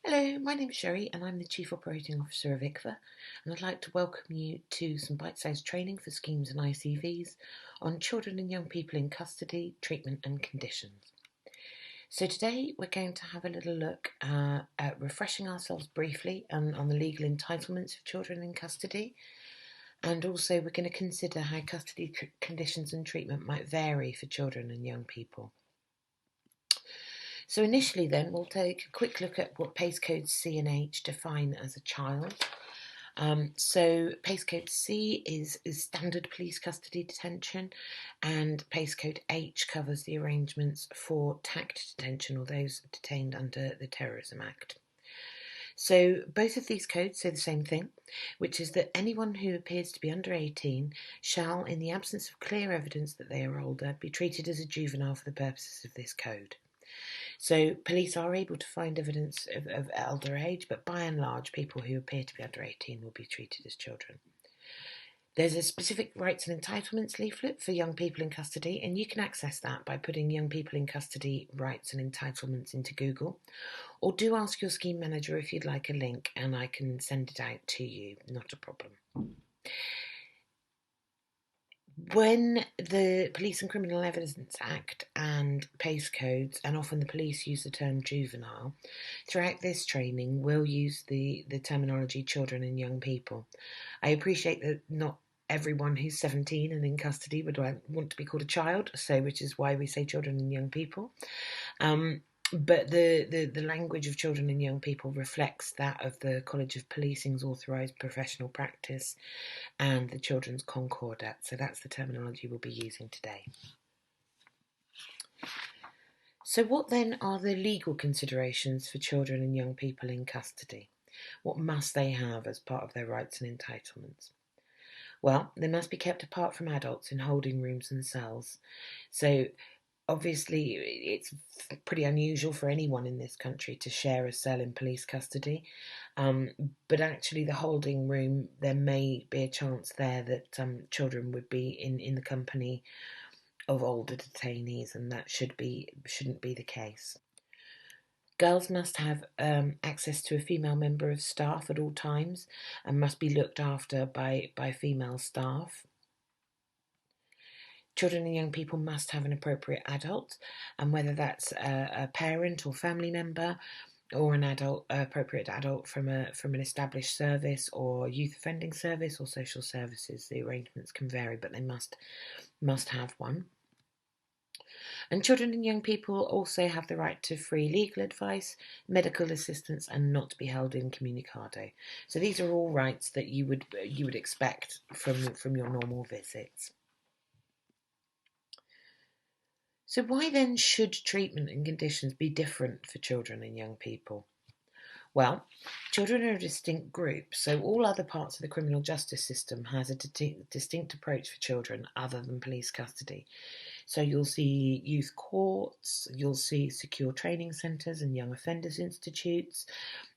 Hello, my name's Sherry and I'm the Chief Operating Officer of ICVA, and I'd like to welcome you to some bite-sized training for schemes and ICVs on children and young people in custody, treatment and conditions. So today we're going to have a little look at refreshing ourselves briefly on the legal entitlements of children in custody, and also we're going to consider how custody conditions and treatment might vary for children and young people. So initially then we'll take a quick look at what PACE codes C and H define as a child. So PACE code C is standard police custody detention, and PACE code H covers the arrangements for TACT detention, or those detained under the Terrorism Act. So both of these codes say the same thing, which is that anyone who appears to be under 18 shall, in the absence of clear evidence that they are older, be treated as a juvenile for the purposes of this code. So police are able to find evidence of elder age, but by and large, people who appear to be under 18 will be treated as children. There's a specific rights and entitlements leaflet for young people in custody, and you can access that by putting young people in custody rights and entitlements into Google, or do ask your scheme manager if you'd like a link and I can send it out to you, not a problem. When the Police and Criminal Evidence Act and PACE codes, and often the police use the term juvenile, throughout this training we'll use the terminology children and young people. I appreciate that not everyone who's 17 and in custody would want to be called a child, so which is why we say children and young people. But the language of children and young people reflects that of the College of Policing's authorised professional practice and the Children's Concordat. So that's the terminology we'll be using today. So what then are the legal considerations for children and young people in custody? What must they have as part of their rights and entitlements? Well, they must be kept apart from adults in holding rooms and cells. So obviously, it's pretty unusual for anyone in this country to share a cell in police custody, but actually the holding room, there may be a chance there that children would be in the company of older detainees, and that shouldn't be the case. Girls must have access to a female member of staff at all times and must be looked after by female staff. Children and young people must have an appropriate adult, and whether that's a parent or family member, or an appropriate adult from an established service or youth offending service or social services, the arrangements can vary, but they must have one. And children and young people also have the right to free legal advice, medical assistance, and not to be held incommunicado. So these are all rights that you would expect from your normal visits. So why then should treatment and conditions be different for children and young people? Well, children are a distinct group, so all other parts of the criminal justice system has a distinct approach for children other than police custody. So you'll see youth courts, you'll see secure training centres and young offenders institutes,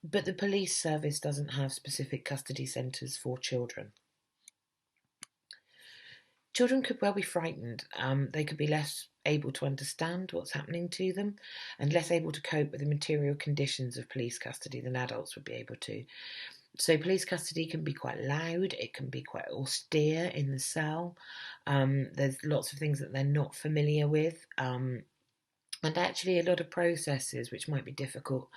but the police service doesn't have specific custody centres for children. Children could well be frightened. They could be less able to understand what's happening to them and less able to cope with the material conditions of police custody than adults would be able to. So police custody can be quite loud, it can be quite austere in the cell. There's lots of things that they're not familiar with. And actually a lot of processes which might be difficult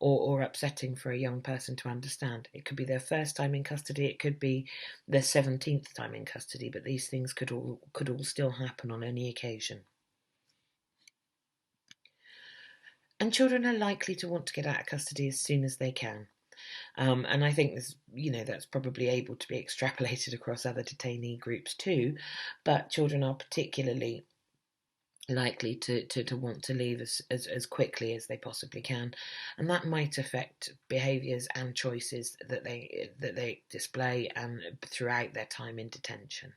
or upsetting for a young person to understand. It could be their first time in custody, it could be their 17th time in custody, but these things could all still happen on any occasion. And children are likely to want to get out of custody as soon as they can. And I think this, that's probably able to be extrapolated across other detainee groups too, but children are particularly likely to want to leave as quickly as they possibly can, and that might affect behaviours and choices that they display and throughout their time in detention.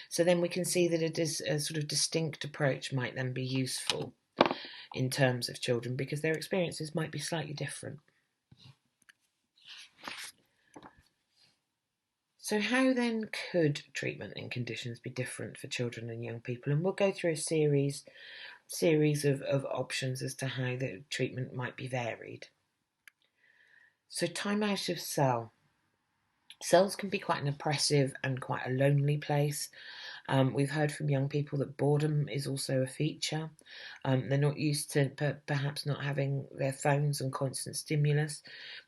So then we can see that a sort of distinct approach might then be useful in terms of children because their experiences might be slightly different. So how then could treatment and conditions be different for children and young people? And we'll go through a series of options as to how the treatment might be varied. So time out of cell. Cells can be quite an oppressive and quite a lonely place. We've heard from young people that boredom is also a feature. They're not used to perhaps not having their phones and constant stimulus,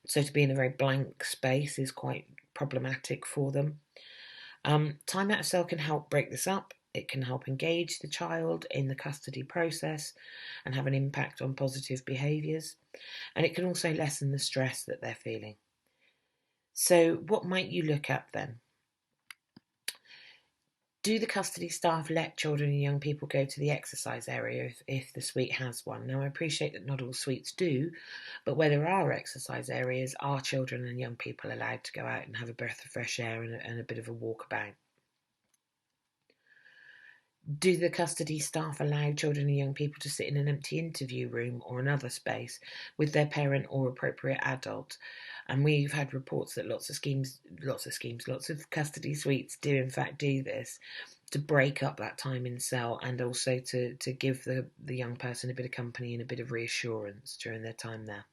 so to be in a very blank space is quite problematic for them. Time out of cell can help break this up. It can help engage the child in the custody process and have an impact on positive behaviours. And it can also lessen the stress that they're feeling. So, what might you look at then? Do the custody staff let children and young people go to the exercise area if the suite has one? Now, I appreciate that not all suites do, but where there are exercise areas, are children and young people allowed to go out and have a breath of fresh air and a bit of a walkabout? Do the custody staff allow children and young people to sit in an empty interview room or another space with their parent or appropriate adult? And we've had reports that lots of custody suites do in fact do this to break up that time in cell and also to give the young person a bit of company and a bit of reassurance during their time there.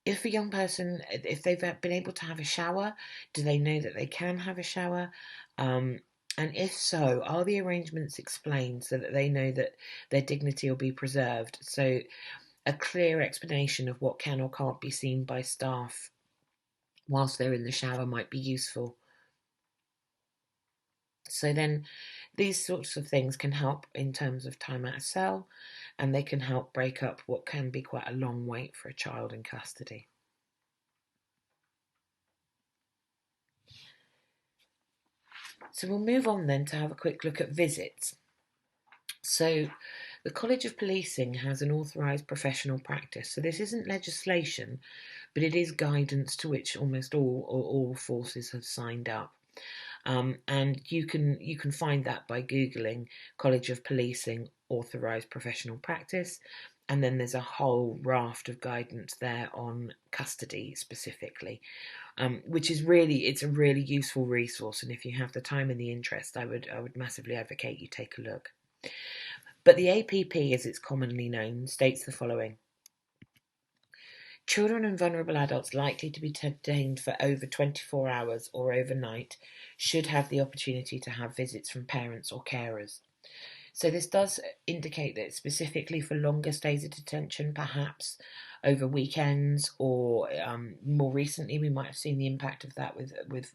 If a young person, if they've been able to have a shower, do they know that they can have a shower? And if so, are the arrangements explained so that they know that their dignity will be preserved? So a clear explanation of what can or can't be seen by staff whilst they're in the shower might be useful. So then these sorts of things can help in terms of time out of cell, and they can help break up what can be quite a long wait for a child in custody. So we'll move on then to have a quick look at visits. So the College of Policing has an authorised professional practice. So this isn't legislation, but it is guidance to which almost all forces have signed up. And you can find that by Googling College of Policing authorised professional practice, and then there's a whole raft of guidance there on custody specifically, which is it's a really useful resource. And if you have the time and the interest, I would massively advocate you take a look. But the APP, as it's commonly known, states the following: children and vulnerable adults likely to be detained for over 24 hours or overnight should have the opportunity to have visits from parents or carers. So this does indicate that specifically for longer stays of detention, perhaps over weekends, or more recently we might have seen the impact of that with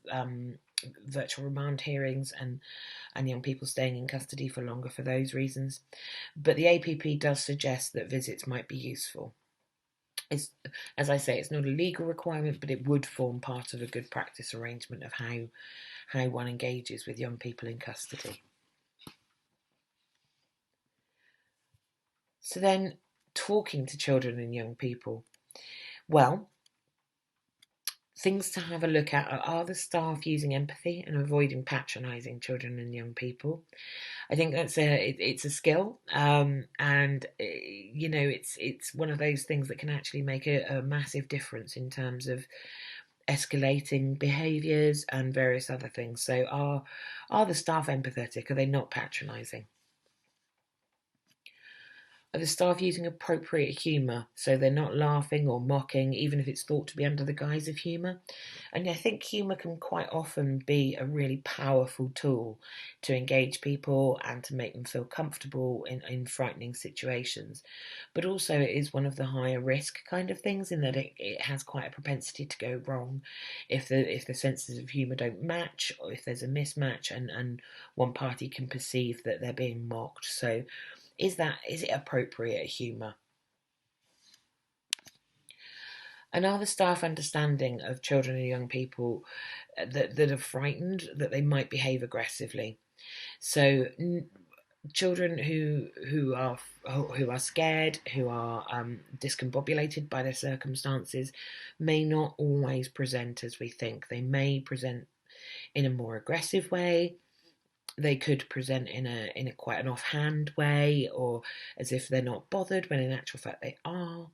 virtual remand hearings and young people staying in custody for longer for those reasons. But the APP does suggest that visits might be useful. It's, as I say, it's not a legal requirement, but it would form part of a good practice arrangement of how one engages with young people in custody. So then, talking to children and young people, well, things to have a look at are the staff using empathy and avoiding patronising children and young people. I think it's a skill, and it's one of those things that can actually make a massive difference in terms of escalating behaviours and various other things. So are the staff empathetic? Are they not patronising? Are the staff using appropriate humour so they're not laughing or mocking, even if it's thought to be under the guise of humour? And I think humour can quite often be a really powerful tool to engage people and to make them feel comfortable in frightening situations. But also, it is one of the higher risk kind of things in that it has quite a propensity to go wrong if the senses of humour don't match, or if there's a mismatch and one party can perceive that they're being mocked. So is it appropriate humour? And are the staff understanding of children and young people that are frightened that they might behave aggressively? So children who are scared, who are discombobulated by their circumstances, may not always present as we think. They may present in a more aggressive way. They could present in a quite an offhand way, or as if they're not bothered, when in actual fact they are.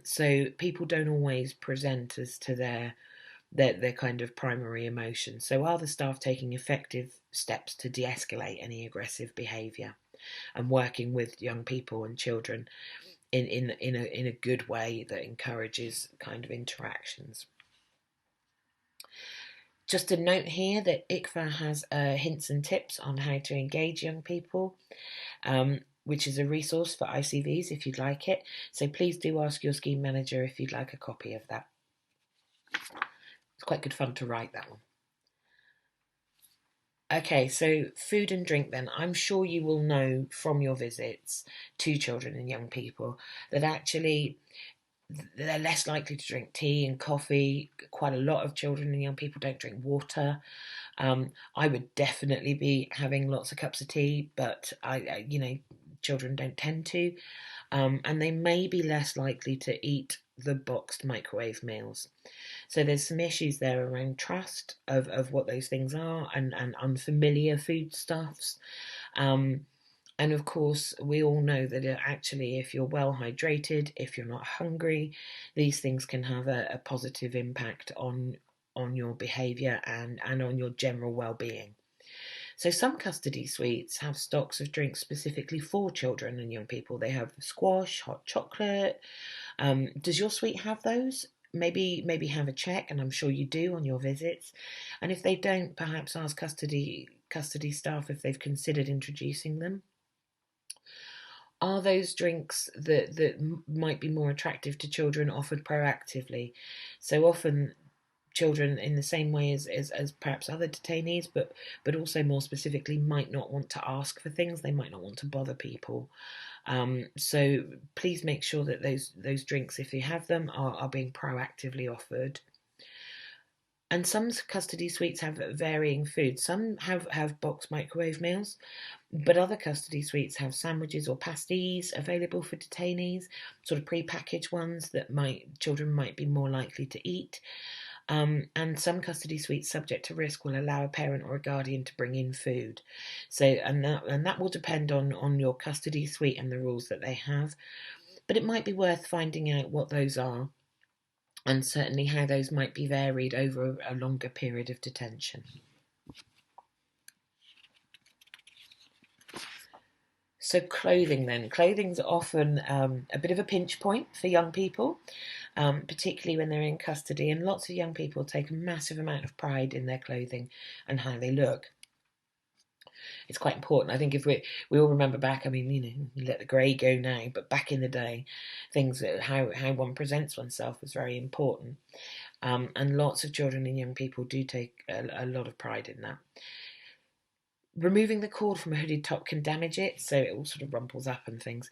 So people don't always present as to their kind of primary emotion. So are the staff taking effective steps to de-escalate any aggressive behaviour and working with young people and children in a good way that encourages kind of interactions. Just a note here that ICVA has hints and tips on how to engage young people, which is a resource for ICVs if you'd like it. So please do ask your scheme manager if you'd like a copy of that. It's quite good fun to write that one. Okay, so food and drink then. I'm sure you will know from your visits to children and young people that actually they're less likely to drink tea and coffee. Quite a lot of children and young people don't drink water. I would definitely be having lots of cups of tea, but children don't tend to. And they may be less likely to eat the boxed microwave meals. So there's some issues there around trust of what those things are and unfamiliar foodstuffs. And of course, we all know that actually, if you're well hydrated, if you're not hungry, these things can have a positive impact on your behaviour and on your general well-being. So some custody suites have stocks of drinks specifically for children and young people. They have squash, hot chocolate. Does your suite have those? Maybe have a check, and I'm sure you do on your visits. And if they don't, perhaps ask custody staff if they've considered introducing them. Are those drinks that might be more attractive to children offered proactively? So often children, in the same way as perhaps other detainees, but also more specifically, might not want to ask for things. They might not want to bother people. So please make sure that those drinks, if you have them, are being proactively offered. And some custody suites have varying food. Some have boxed microwave meals, but other custody suites have sandwiches or pasties available for detainees, sort of pre-packaged ones that children might be more likely to eat. And some custody suites, subject to risk, will allow a parent or a guardian to bring in food. So, and that will depend on your custody suite and the rules that they have. But it might be worth finding out what those are, and certainly how those might be varied over a longer period of detention. So clothing then. Clothing's often a bit of a pinch point for young people, particularly when they're in custody, and lots of young people take a massive amount of pride in their clothing and how they look. It's quite important. I think if we all remember back, I mean, you let the grey go now, but back in the day, things how one presents oneself was very important. And lots of children and young people do take a lot of pride in that. Removing the cord from a hooded top can damage it, so it all sort of rumples up and things.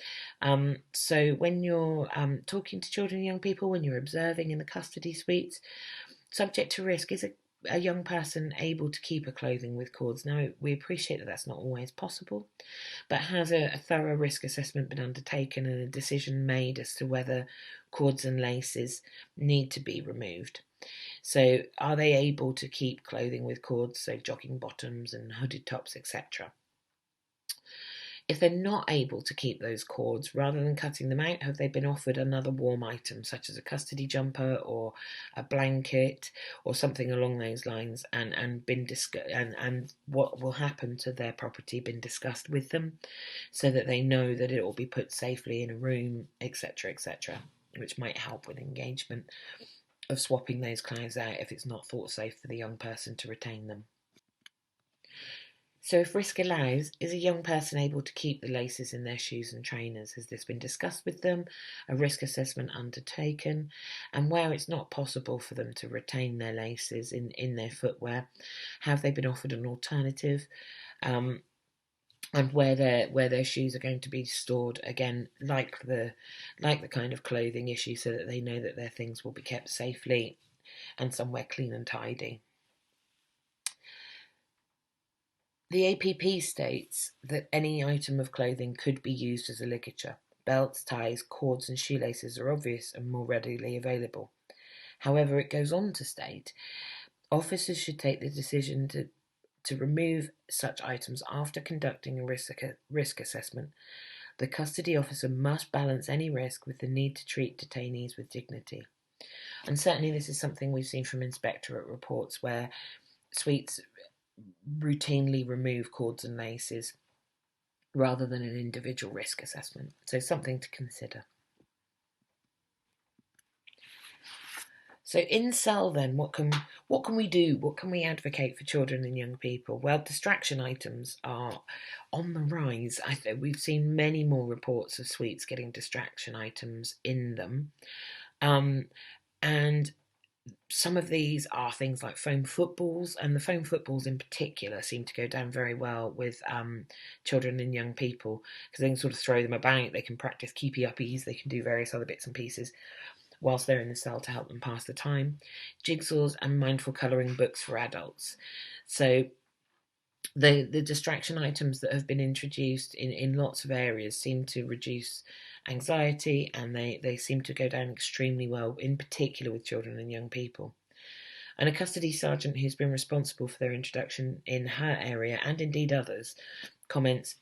So when you're talking to children and young people, when you're observing in the custody suites, subject to risk is a young person able to keep a clothing with cords. Now, we appreciate that that's not always possible, but has a thorough risk assessment been undertaken and a decision made as to whether cords and laces need to be removed? So are they able to keep clothing with cords, so jogging bottoms and hooded tops, etc.? If they're not able to keep those cords, rather than cutting them out, have they been offered another warm item, such as a custody jumper or a blanket or something along those lines, and been and what will happen to their property been discussed with them, so that they know that it will be put safely in a room, etc., etc., which might help with engagement of swapping those clothes out if it's not thought safe for the young person to retain them. So if risk allows, is a young person able to keep the laces in their shoes and trainers? Has this been discussed with them? A risk assessment undertaken? And where it's not possible for them to retain their laces in their footwear, have they been offered an alternative? And where their shoes are going to be stored, again, like the kind of clothing issue, so that they know that their things will be kept safely and somewhere clean and tidy. The APP states that any item of clothing could be used as a ligature. Belts, ties, cords and shoelaces are obvious and more readily available. However, it goes on to state officers should take the decision to remove such items after conducting a risk assessment. The custody officer must balance any risk with the need to treat detainees with dignity. And certainly this is something we've seen from inspectorate reports where suites routinely remove cords and laces rather than an individual risk assessment. So something to consider. So in cell then, what can we do? What can we advocate for children and young people? Well, distraction items are on the rise. I think we've seen many more reports of suites getting distraction items in them. Um, and some of these are things like foam footballs, and the foam footballs in particular seem to go down very well with children and young people because they can sort of throw them about, they can practice keepy uppies, they can do various other bits and pieces whilst they're in the cell to help them pass the time. Jigsaws and mindful colouring books for adults. So the distraction items that have been introduced in lots of areas seem to reduce anxiety, and they seem to go down extremely well, in particular with children and young people. And a custody sergeant who's been responsible for their introduction in her area, and indeed others, comments,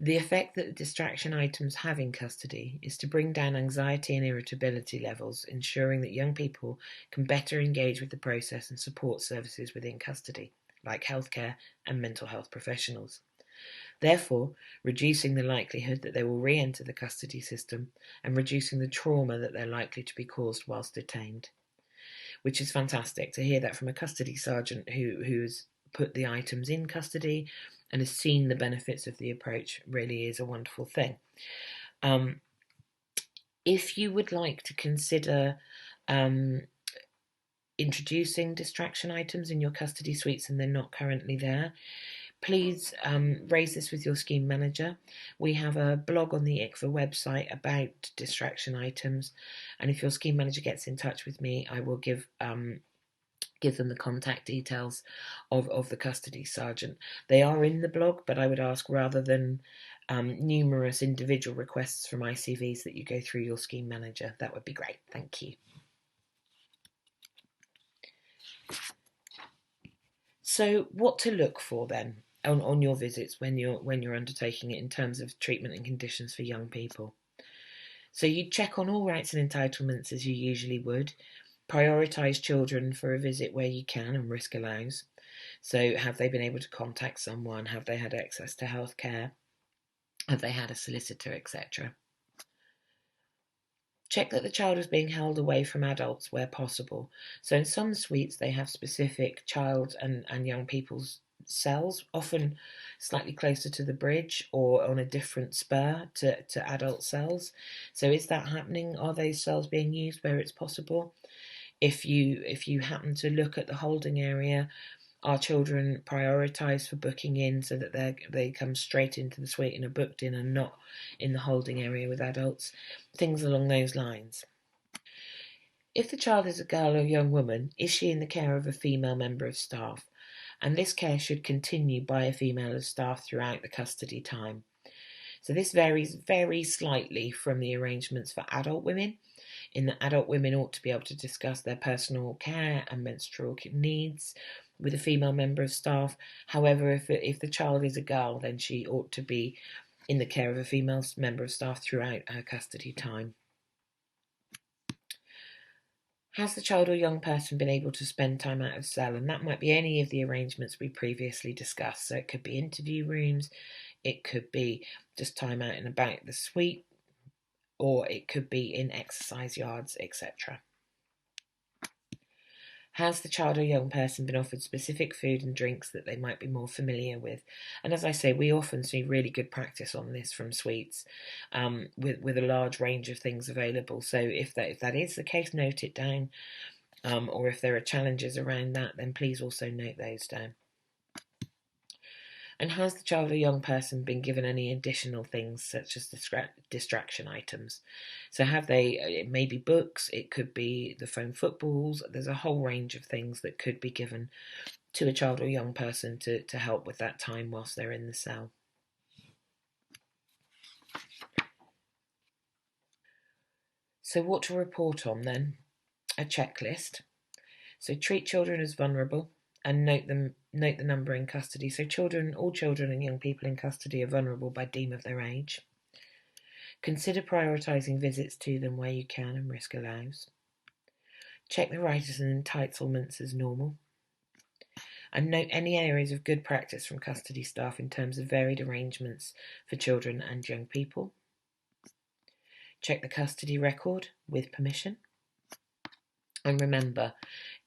the effect that the distraction items have in custody is to bring down anxiety and irritability levels, ensuring that young people can better engage with the process and support services within custody, like healthcare and mental health professionals. Therefore, reducing the likelihood that they will re enter the custody system and reducing the trauma that they're likely to be caused whilst detained. Which is fantastic to hear that from a custody sergeant who's put the items in custody and has seen the benefits of the approach. Really is a wonderful thing. If you would like to consider introducing distraction items in your custody suites and they're not currently there, please raise this with your scheme manager. We have a blog on the ICVA website about distraction items, and if your scheme manager gets in touch with me, I will give them the contact details of the custody sergeant. They are in the blog, but I would ask, rather than numerous individual requests from ICVs, that you go through your scheme manager. That would be great. Thank you. So what to look for then on your visits when you're undertaking it in terms of treatment and conditions for young people? So you check on all rights and entitlements as you usually would. Prioritise children for a visit where you can and risk allows. So have they been able to contact someone? Have they had access to healthcare? Have they had a solicitor, etc.? Check that the child is being held away from adults where possible. So in some suites they have specific child and young people's cells, often slightly closer to the bridge or on a different spur to adult cells. So is that happening? Are those cells being used where it's possible? If you happen to look at the holding area, are children prioritised for booking in so that they come straight into the suite and are booked in and not in the holding area with adults? Things along those lines. If the child is a girl or young woman, is she in the care of a female member of staff? And this care should continue by a female of staff throughout the custody time. So this varies very slightly from the arrangements for adult women, in that adult women ought to be able to discuss their personal care and menstrual needs with a female member of staff. However, if the child is a girl, then she ought to be in the care of a female member of staff throughout her custody time. Has the child or young person been able to spend time out of cell? And that might be any of the arrangements we previously discussed. So it could be interview rooms, it could be just time out and about the suite, or it could be in exercise yards, etc. Has the child or young person been offered specific food and drinks that they might be more familiar with? And as I say, we often see really good practice on this from suites, with a large range of things available. So if that is the case, note it down. Or if there are challenges around that, then please also note those down. And has the child or young person been given any additional things such as distraction items? So have they, it may be books, it could be the foam footballs, there's a whole range of things that could be given to a child or young person to help with that time whilst they're in the cell. So what to report on then? A checklist. So treat children as vulnerable and note the number in custody. So all children and young people in custody are vulnerable by deem of their age. Consider prioritising visits to them where you can and risk allows. Check the rights and entitlements as normal. And note any areas of good practice from custody staff in terms of varied arrangements for children and young people. Check the custody record with permission. And remember,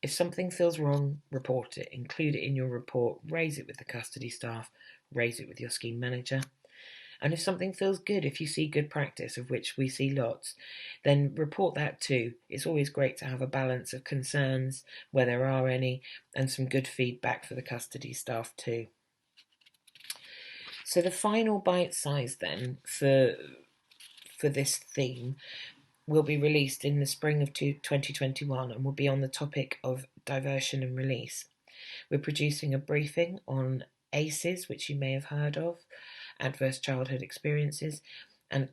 if something feels wrong, report it. Include it in your report. Raise it with the custody staff. Raise it with your scheme manager. And if something feels good, if you see good practice, of which we see lots, then report that too. It's always great to have a balance of concerns, where there are any, and some good feedback for the custody staff too. So the final bite size then for this theme will be released in the spring of 2021 and will be on the topic of diversion and release. We're producing a briefing on ACEs, which you may have heard of, adverse childhood experiences, and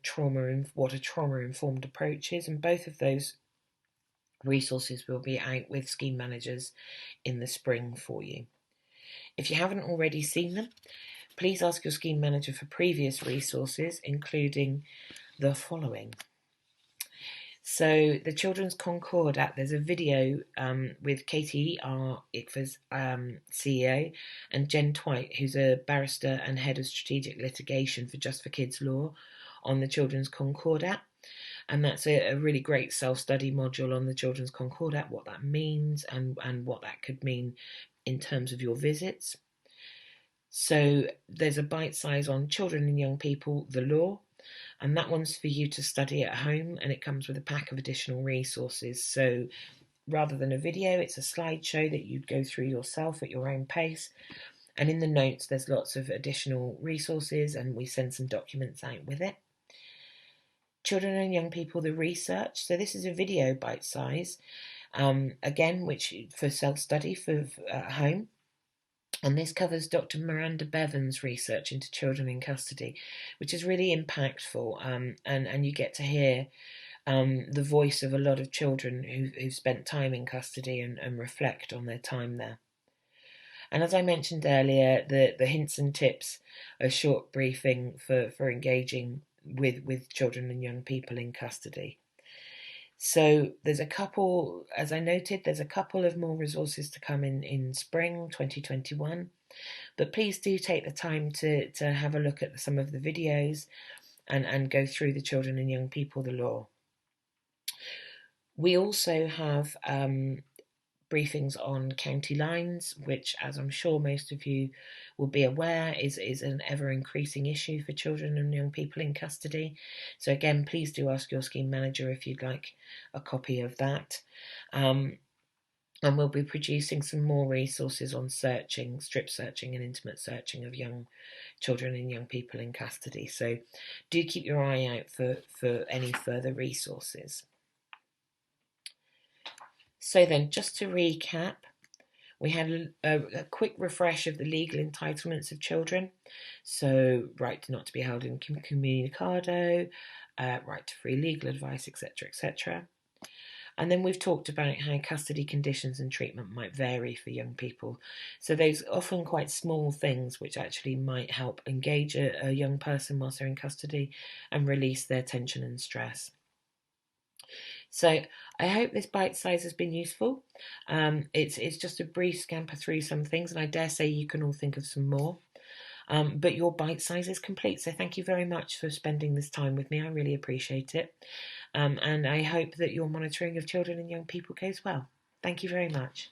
what a trauma-informed approach is, and both of those resources will be out with scheme managers in the spring for you. If you haven't already seen them, please ask your scheme manager for previous resources, including the following. So the Children's Concordat, there's a video with Katie, our ICVA's CEO, and Jen Twite, who's a barrister and head of strategic litigation for Just for Kids Law, on the Children's Concordat. And that's a really great self-study module on the Children's Concordat, what that means and what that could mean in terms of your visits. So there's a bite size on children and young people, the law, and that one's for you to study at home, and it comes with a pack of additional resources. So rather than a video, it's a slideshow that you'd go through yourself at your own pace, and in the notes there's lots of additional resources, and we send some documents out with it. Children and young people, the research, so this is a video bite size, again, which for self-study for at home. And this covers Dr. Miranda Bevan's research into children in custody, which is really impactful, and you get to hear the voice of a lot of children who've spent time in custody and reflect on their time there. And as I mentioned earlier, the hints and tips, a short briefing for engaging with children and young people in custody. So there's a couple, as I noted, there's a couple of more resources to come in spring 2021. But please do take the time to have a look at some of the videos and go through the children and young people, the law. We also have briefings on county lines, which, as I'm sure most of you will be aware, is an ever-increasing issue for children and young people in custody. So again, please do ask your scheme manager if you'd like a copy of that. And we'll be producing some more resources on searching, strip searching and intimate searching of young children and young people in custody. So do keep your eye out for any further resources. So then, just to recap, we had a quick refresh of the legal entitlements of children. So right not to be held incommunicado, right to free legal advice, etc., etc. And then we've talked about how custody conditions and treatment might vary for young people. So those often quite small things which actually might help engage a young person whilst they're in custody and release their tension and stress. So I hope this bite size has been useful. It's just a brief scamper through some things, and I dare say you can all think of some more. But your bite size is complete, so thank you very much for spending this time with me. I really appreciate it. And I hope that your monitoring of children and young people goes well. Thank you very much.